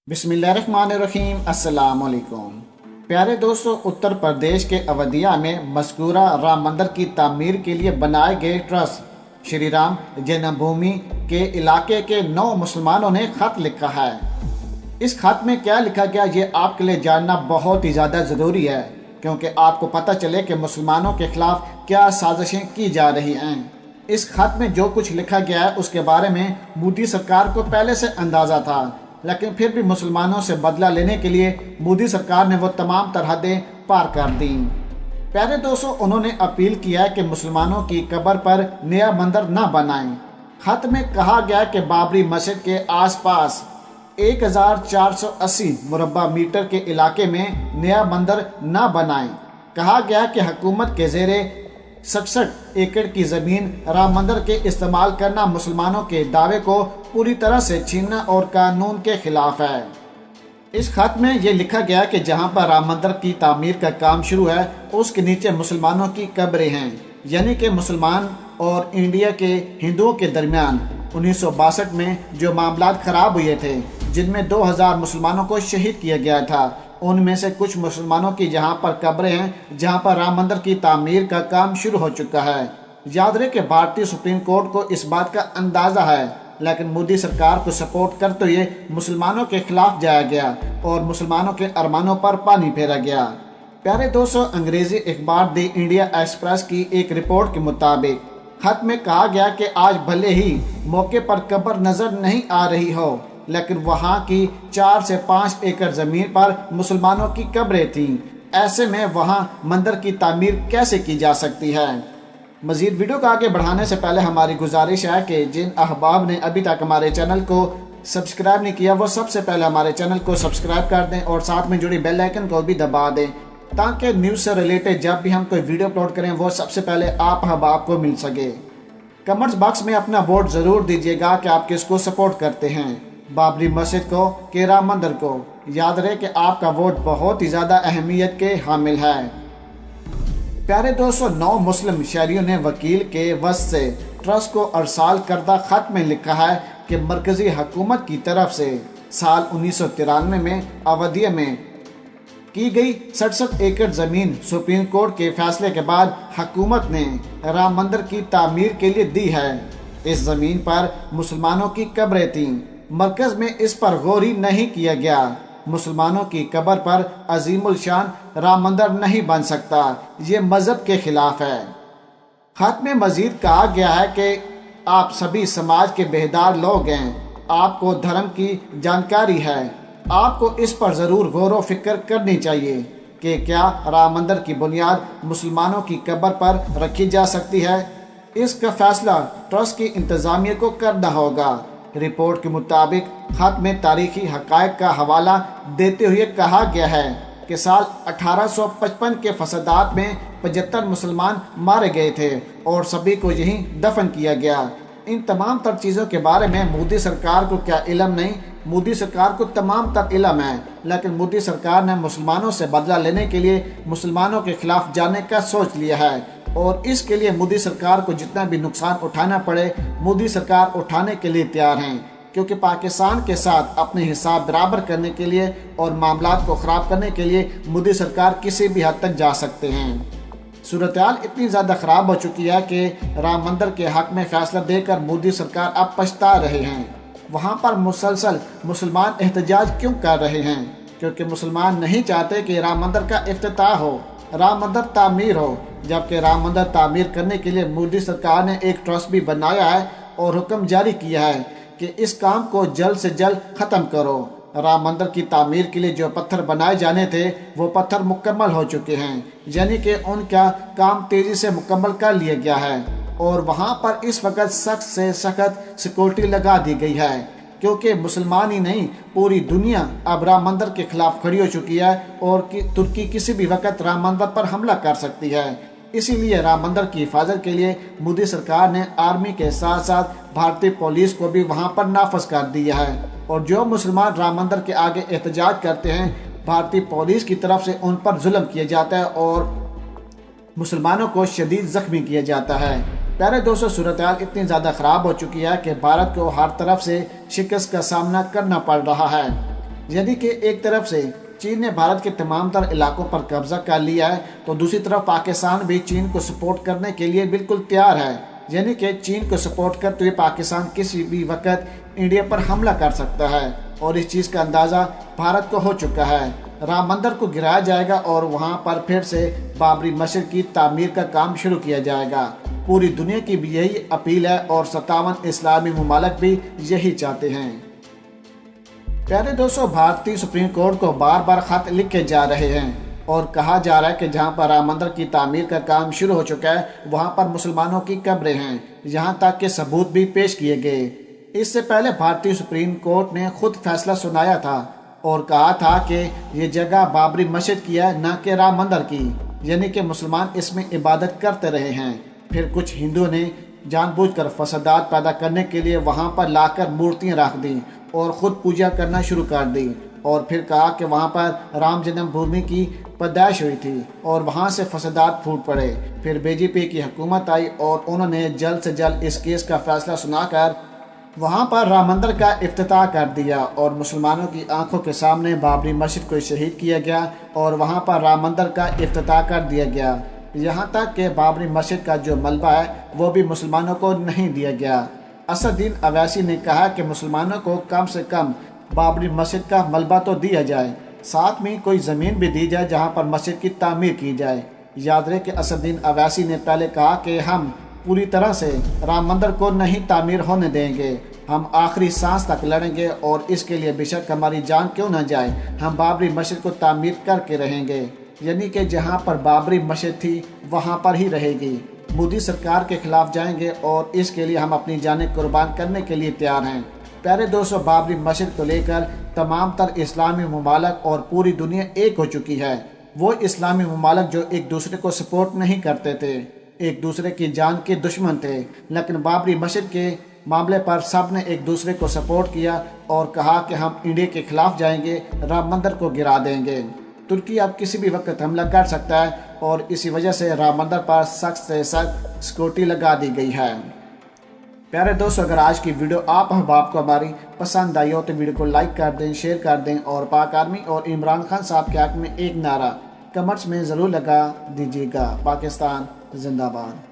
बिस्मिल्लाहिर्रहमानिर्रहीम। अस्सलाम वालेकुम। प्यारे दोस्तों, उत्तर प्रदेश के अवधिया में मज़कूरा राम मंदिर की तामीर के लिए बनाए गए ट्रस्ट श्री राम जन्मभूमि के इलाके के 9 मुसलमानों ने ख़त लिखा है। इस खत में क्या लिखा गया ये आपके लिए जानना बहुत ही ज़्यादा ज़रूरी है, क्योंकि आपको पता चले कि मुसलमानों के ख़िलाफ़ क्या साजिशें की जा रही हैं। इस खत में जो कुछ लिखा गया है उसके बारे में मोदी सरकार को पहले से अंदाज़ा था, लेकिन फिर भी मुसलमानों से बदला लेने के लिए मोदी सरकार ने वो तमाम सरहदें पार कर दी। प्यारे दोस्तों, उन्होंने अपील किया है कि मुसलमानों की कब्र पर नया मंदिर न बनाएं। खत में कहा गया कि बाबरी मस्जिद के आसपास 1480 मुरब्बा मीटर के इलाके में नया मंदिर न बनाएं। कहा गया कि हुकूमत के ज़ेरे 67 एकड़ की ज़मीन राम मंदिर के इस्तेमाल करना मुसलमानों के दावे को पूरी तरह से छीनना और कानून के खिलाफ है। इस खत में ये लिखा गया कि जहां पर राम मंदिर की तामीर का काम शुरू है उसके नीचे मुसलमानों की कब्रें हैं, यानी कि मुसलमान और इंडिया के हिंदुओं के दरमियान 1962 में जो मामलात खराब हुए थे, जिनमें 2000 मुसलमानों को शहीद किया गया था, उनमें से कुछ मुसलमानों की जहां पर कब्रें हैं जहां पर राम मंदिर की तामीर का काम शुरू हो चुका है। याद रहे कि भारतीय सुप्रीम कोर्ट को इस बात का अंदाज़ा है, लेकिन मोदी सरकार को सपोर्ट करते हुए मुसलमानों के खिलाफ जाया गया और मुसलमानों के अरमानों पर पानी फेरा गया। प्यारे दोस्तों, अंग्रेजी अखबार द इंडिया एक्सप्रेस की एक रिपोर्ट के मुताबिक खत में कहा गया कि आज भले ही मौके पर कब्र नजर नहीं आ रही हो, लेकिन वहां की 4 से 5 एकड़ जमीन पर मुसलमानों की कब्रें थीं। ऐसे में वहां मंदिर की तामीर कैसे की जा सकती है। मजीद वीडियो को आगे बढ़ाने से पहले हमारी गुजारिश है कि जिन अहबाब ने अभी तक हमारे चैनल को सब्सक्राइब नहीं किया वो सबसे पहले हमारे चैनल को सब्सक्राइब कर दें और साथ में जुड़ी बेल आइकन को भी दबा दें, ताकि न्यूज़ से रिलेटेड जब भी हम कोई वीडियो अपलोड करें वो सबसे पहले आप अहबाब को मिल सके। कमेंट्स बॉक्स में अपना वोट ज़रूर दीजिएगा कि आप किसको सपोर्ट करते हैं, बाबरी मस्जिद को कि राम मंदिर को। याद रहे कि आपका वोट बहुत ही ज़्यादा अहमियत के हामिल है। प्यारे दोस्तों, 9 मुस्लिम शहरियों ने वकील के वस से ट्रस्ट को अरसाल करदा खत में लिखा है कि मरकजी हुकूमत की तरफ से साल 1993 में अवधिया में की गई 67 एकड़ ज़मीन सुप्रीम कोर्ट के फैसले के बाद हुकूमत ने राम मंदिर की तामीर के लिए दी है। इस ज़मीन पर मुसलमानों की कब्रें थीं। मरकज़ में इस पर गौर ही नहीं किया गया। मुसलमानों की कब्र पर अजीमुल शान राम मंदिर नहीं बन सकता, ये मजहब के खिलाफ है। खत में मजीद कहा गया है कि आप सभी समाज के बेहदार लोग हैं, आपको धर्म की जानकारी है, आपको इस पर ज़रूर गौर व फिक्र करनी चाहिए कि क्या राम मंदिर की बुनियाद मुसलमानों की कब्र पर रखी जा सकती है। इसका फैसला ट्रस्ट की इंतज़ामिया को करना होगा। रिपोर्ट के मुताबिक खत में तारीखी हक़ाइक़ का हवाला देते हुए कहा गया है कि साल 1855 के फसादात में 75 मुसलमान मारे गए थे और सभी को यहीं दफन किया गया। इन तमाम तर चीज़ों के बारे में मोदी सरकार को क्या इल्म नहीं, मोदी सरकार को तमाम तर इल्म है, लेकिन मोदी सरकार ने मुसलमानों से बदला लेने के लिए मुसलमानों के खिलाफ जाने का सोच लिया है और इसके लिए मोदी सरकार को जितना भी नुकसान उठाना पड़े मोदी सरकार उठाने के लिए तैयार हैं, क्योंकि पाकिस्तान के साथ अपने हिसाब बराबर करने के लिए और मामलात को ख़राब करने के लिए मोदी सरकार किसी भी हद तक जा सकते हैं। सूरत-ए-हाल इतनी ज़्यादा ख़राब हो चुकी है कि राम मंदिर के हक़ में फ़ैसला देकर मोदी सरकार अब पछता रहे हैं। वहाँ पर मुसलसल मुसलमान एहतजाज क्यों कर रहे हैं? क्योंकि मुसलमान नहीं चाहते कि राम मंदिर का इफ्तिताह हो, राम मंदिर तामीर हो, जबकि राम मंदिर तामीर करने के लिए मोदी सरकार ने एक ट्रस्ट भी बनाया है और हुक्म जारी किया है कि इस काम को जल्द से जल्द ख़त्म करो। राम मंदिर की तामीर के लिए जो पत्थर बनाए जाने थे वो पत्थर मुकम्मल हो चुके हैं, यानी कि उनका काम तेज़ी से मुकम्मल कर लिया गया है और वहाँ पर इस वक्त सख्त से सख्त सिक्योरिटी लगा दी गई है, क्योंकि मुसलमान ही नहीं पूरी दुनिया अब राम मंदिर के खिलाफ खड़ी हो चुकी है और तुर्की किसी भी वक्त राम मंदिर पर हमला कर सकती है। इसीलिए राम मंदिर की हिफाजत के लिए मोदी सरकार ने आर्मी के साथ साथ भारतीय पुलिस को भी वहां पर नाफज कर दिया है और जो मुसलमान राम मंदिर के आगे एहतजाज करते हैं भारतीय पुलिस की तरफ से उन पर जुल्म किया जाता है और मुसलमानों को शदीद जख्मी किया जाता है। प्यारे दोस्तों, सूरत-ए-हाल इतनी ज़्यादा ख़राब हो चुकी है कि भारत को हर तरफ से शिकस्त का सामना करना पड़ रहा है। یعنی کہ ایک طرف سے چین نے بھارت کے تمام تر علاقوں پر قبضہ کر لیا ہے تو دوسری طرف پاکستان بھی چین کو سپورٹ کرنے کے لیے بالکل تیار ہے، یعنی کہ چین کو سپورٹ کرتے ہوئے پاکستان کسی بھی وقت انڈیا پر حملہ کر سکتا ہے، اور اس چیز کا اندازہ بھارت کو ہو چکا ہے۔ رام مندر کو گرایا جائے گا اور وہاں پر پھر سے بابری مسجد کی تعمیر کا کام شروع کیا جائے گا۔ پوری دنیا کی بھی یہی اپیل ہے اور 57 اسلامی ممالک بھی یہی چاہتے ہیں۔ پیارے دوستو، بھارتی سپریم کورٹ کو بار بار خط لکھے جا رہے ہیں اور کہا جا رہا ہے کہ جہاں پر رام مندر کی تعمیر کا کام شروع ہو چکا ہے وہاں پر مسلمانوں کی قبریں ہیں، یہاں تک کہ ثبوت بھی پیش کیے گئے۔ اس سے پہلے بھارتی سپریم کورٹ نے خود فیصلہ سنایا تھا اور کہا تھا کہ یہ جگہ بابری مسجد کی ہے، نہ کہ رام مندر کی، یعنی کہ مسلمان اس میں عبادت کرتے رہے ہیں۔ پھر کچھ ہندوؤں نے جان بوجھ کر فسادات پیدا کرنے کے لیے وہاں پر لا کر مورتیاں رکھ دیں اور خود پوجا کرنا شروع کر دی، اور پھر کہا کہ وہاں پر رام جنم بھومی کی پیدائش ہوئی تھی، اور وہاں سے فسادات پھوٹ پڑے۔ پھر بی جے پی کی حکومت آئی اور انہوں نے جلد سے جلد اس کیس کا فیصلہ سنا کر وہاں پر رام مندر کا افتتاح کر دیا، اور مسلمانوں کی آنکھوں کے سامنے بابری مسجد کو شہید کیا گیا اور وہاں پر رام مندر کا افتتاح کر دیا گیا۔ یہاں تک کہ بابری مسجد کا جو ملبہ ہے وہ بھی مسلمانوں کو نہیں دیا گیا۔ اسد الدین اویسی نے کہا کہ مسلمانوں کو کم سے کم بابری مسجد کا ملبہ تو دیا جائے، ساتھ میں کوئی زمین بھی دی جائے جہاں پر مسجد کی تعمیر کی جائے۔ یاد رہے کہ اسد الدین اویسی نے پہلے کہا کہ ہم پوری طرح سے رام مندر کو نہیں تعمیر ہونے دیں گے، ہم آخری سانس تک لڑیں گے، اور اس کے لیے بے شک ہماری جان کیوں نہ جائے، ہم بابری مسجد کو تعمیر کر کے رہیں گے، یعنی کہ جہاں پر بابری مسجد تھی وہاں پر ہی رہے گی۔ مودی سرکار کے خلاف جائیں گے اور اس کے لیے ہم اپنی جانیں قربان کرنے کے لیے تیار ہیں۔ پیارے دوستو، بابری مسجد کو لے کر تمام تر اسلامی ممالک اور پوری دنیا ایک ہو چکی ہے۔ وہ اسلامی ممالک جو ایک دوسرے کو سپورٹ نہیں کرتے تھے، ایک دوسرے کی جان کے دشمن تھے، لیکن بابری مسجد کے معاملے پر سب نے ایک دوسرے کو سپورٹ کیا اور کہا کہ ہم انڈیا کے خلاف جائیں گے، رام مندر کو گرا دیں گے۔ ترکی اب کسی بھی وقت حملہ کر سکتا ہے اور اسی وجہ سے رام مندر پر سخت سے سخت سیکورٹی لگا دی گئی ہے۔ پیارے دوستو، اگر آج کی ویڈیو آپ احباب کو ہماری پسند آئی ہو تو ویڈیو کو لائک کر دیں، شیئر کر دیں، اور پاک آرمی اور عمران خان صاحب کے حق میں ایک نعرہ کمنٹس میں ضرور لگا دیجیے گا۔ پاکستان زندہ باد۔